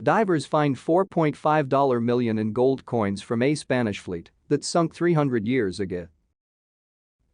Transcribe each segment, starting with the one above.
Divers find $4.5 million in gold coins from a Spanish fleet that sunk 300 years ago.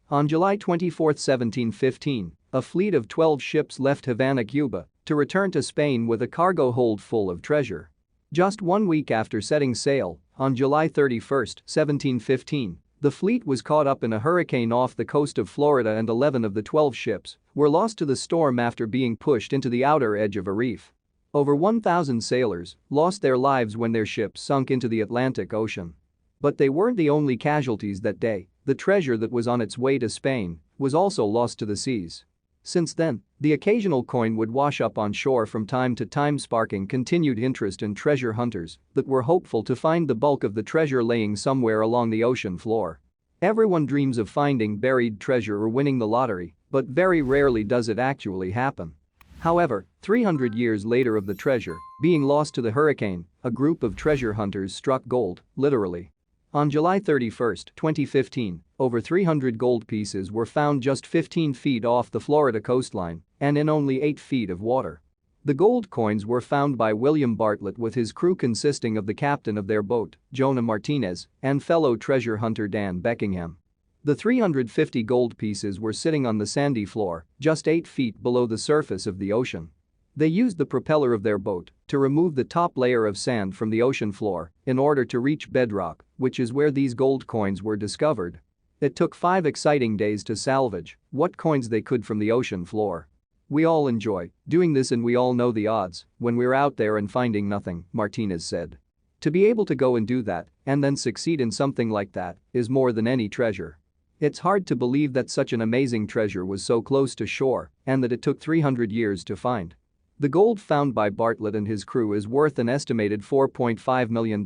On July 24, 1715, a fleet of 12 ships left Havana, Cuba, to return to Spain with a cargo hold full of treasure. Just 1 week after setting sail, on July 31, 1715, the fleet was caught up in a hurricane off the coast of Florida and 11 of the 12 ships were lost to the storm after being pushed into the outer edge of a reef. Over 1,000 sailors lost their lives when their ships sunk into the Atlantic Ocean. But they weren't the only casualties that day. The treasure that was on its way to Spain was also lost to the seas. Since then, the occasional coin would wash up on shore from time to time, sparking continued interest in treasure hunters that were hopeful to find the bulk of the treasure laying somewhere along the ocean floor. Everyone dreams of finding buried treasure or winning the lottery, but very rarely does it actually happen. However, 300 years later of the treasure being lost to the hurricane, a group of treasure hunters struck gold, literally. On July 31, 2015, over 300 gold pieces were found just 15 feet off the Florida coastline and in only 8 feet of water. The gold coins were found by William Bartlett with his crew consisting of the captain of their boat, Jonah Martinez, and fellow treasure hunter Dan Beckingham. The 350 gold pieces were sitting on the sandy floor, just 8 feet below the surface of the ocean. They used the propeller of their boat to remove the top layer of sand from the ocean floor in order to reach bedrock, which is where these gold coins were discovered. It took 5 exciting days to salvage what coins they could from the ocean floor. We all enjoy doing this and we all know the odds when we're out there and finding nothing, Martinez said. To be able to go and do that and then succeed in something like that is more than any treasure. It's hard to believe that such an amazing treasure was so close to shore and that it took 300 years to find. The gold found by Bartlett and his crew is worth an estimated $4.5 million.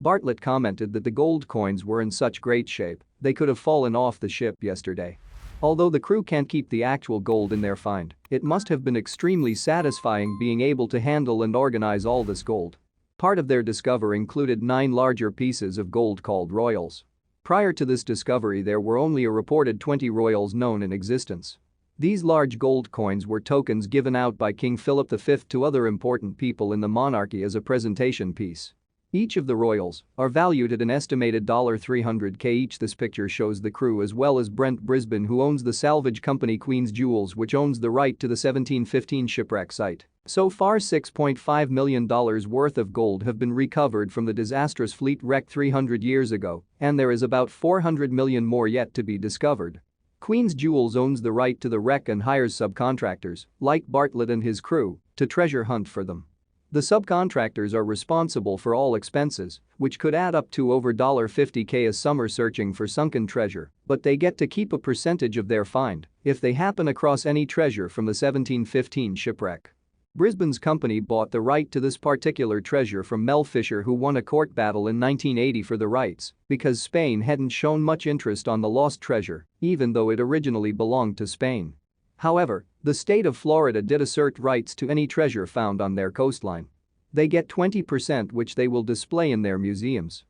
Bartlett commented that the gold coins were in such great shape they could have fallen off the ship yesterday. Although the crew can't keep the actual gold in their find, it must have been extremely satisfying being able to handle and organize all this gold. Part of their discovery included 9 larger pieces of gold called royals. Prior to this discovery, there were only a reported 20 royals known in existence. These large gold coins were tokens given out by King Philip V to other important people in the monarchy as a presentation piece. Each of the royals are valued at an estimated $300,000 each. This picture shows the crew as well as Brent Brisbane, who owns the salvage company Queen's Jewels, which owns the right to the 1715 shipwreck site. So far, $6.5 million worth of gold have been recovered from the disastrous fleet wreck 300 years ago, and there is about $400 million more yet to be discovered. Queen's Jewels owns the right to the wreck and hires subcontractors, like Bartlett and his crew, to treasure hunt for them. The subcontractors are responsible for all expenses, which could add up to over $50,000 a summer searching for sunken treasure, but they get to keep a percentage of their find if they happen across any treasure from the 1715 shipwreck. Brisbane's company bought the right to this particular treasure from Mel Fisher, who won a court battle in 1980 for the rights because Spain hadn't shown much interest on the lost treasure, even though it originally belonged to Spain. However, the state of Florida did assert rights to any treasure found on their coastline. They get 20%, which they will display in their museums.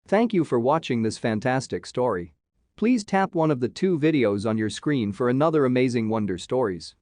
Thank you for watching this fantastic story. Please tap one of the 2 videos on your screen for another amazing wonder stories.